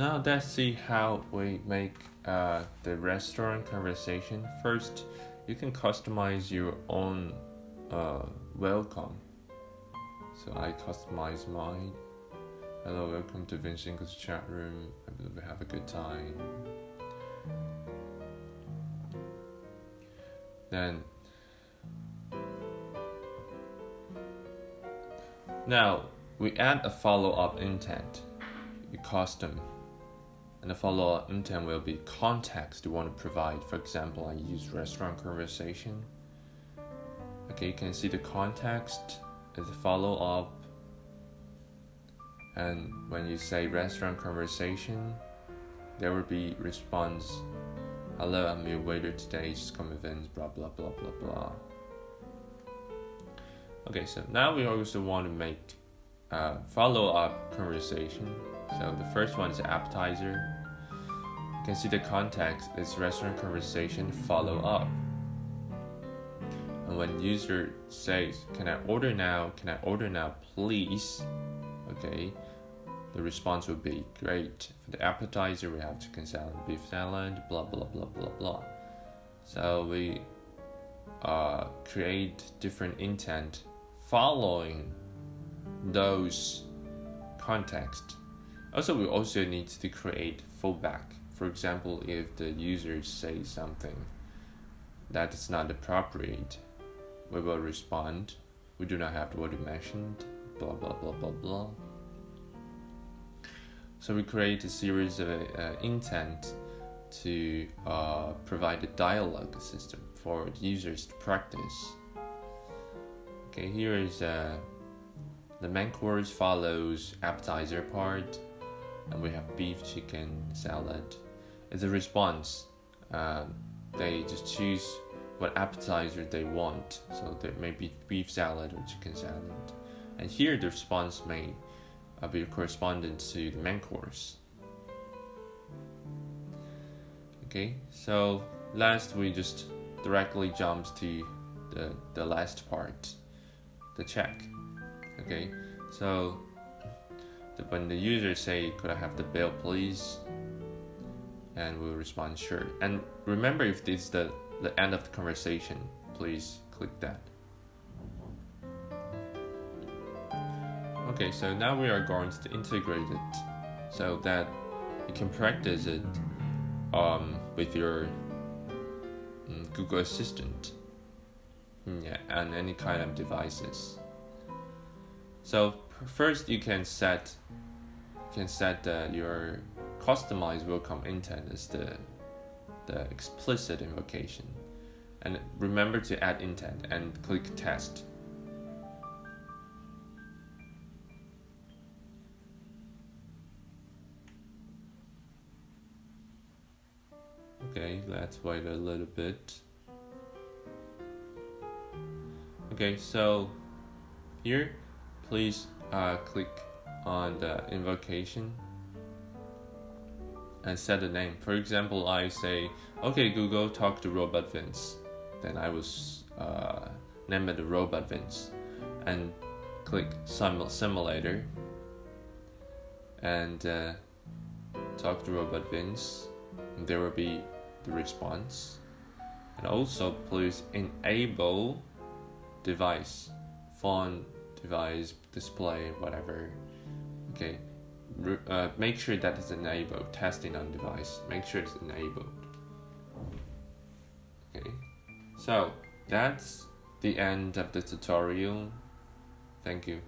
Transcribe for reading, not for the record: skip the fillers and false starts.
Now let's see how we make the restaurant conversation. First, you can customize your own welcome. So I customize mine. Hello, welcome to Vincenzo's chat room. I believe we have a good time. Then now we add a follow-up intent. You custom. And the follow-up intent will be context you want to provide. For example, I use restaurant conversation. Okay, you can see the context as a follow-up. And when you say restaurant conversation, there will be response. Hello, I'm your waiter today, just come events, blah, blah, blah, blah, blah. Okay, so now we also want to make follow-up conversation. So the first one is appetizer. You can see the context is restaurant conversation follow-up. And when user says, can I order now? Can I order now, please? Okay, the response would be great. For the appetizer, we have chicken salad, beef salad, blah, blah, blah, blah, blah. So we create different intent following those context. Also, we also need to create fallback. For example, if the user says something that is not appropriate, we will respond. We do not have what you mentioned, blah, blah, blah, blah, blah. So we create a series of intent to provide a dialogue system for users to practice. Okay, here is the main course follows appetizer part, and we have beef, chicken, salad. As a response, they just choose what appetizer they want. So there may be beef salad or chicken salad. And here the response may be correspondent to the main course. Okay, so last we just directly jump to the last part, the check. Okay, so when the user say, could I have the bill please? And we'll respond sure. And remember, if this is the end of the conversation, please click that. Okay, so now we are going to integrate it so that you can practice it with your Google Assistant and any kind of devices. So first you can set your customized welcome intent as the explicit invocation, and remember to add intent and click test. Okay, let's wait a little bit. Okay, so here please click on the invocation and set a name. For example, I say, okay Google, talk to robot Vince. Then I will name it the robot Vince and click simulator and talk to robot Vince, and there will be the response. And also please enable device, phone, device, display, whatever. Okay, make sure that it's enabled. Testing on device, make sure it's enabled. Okay, so that's the end of the tutorial. Thank you.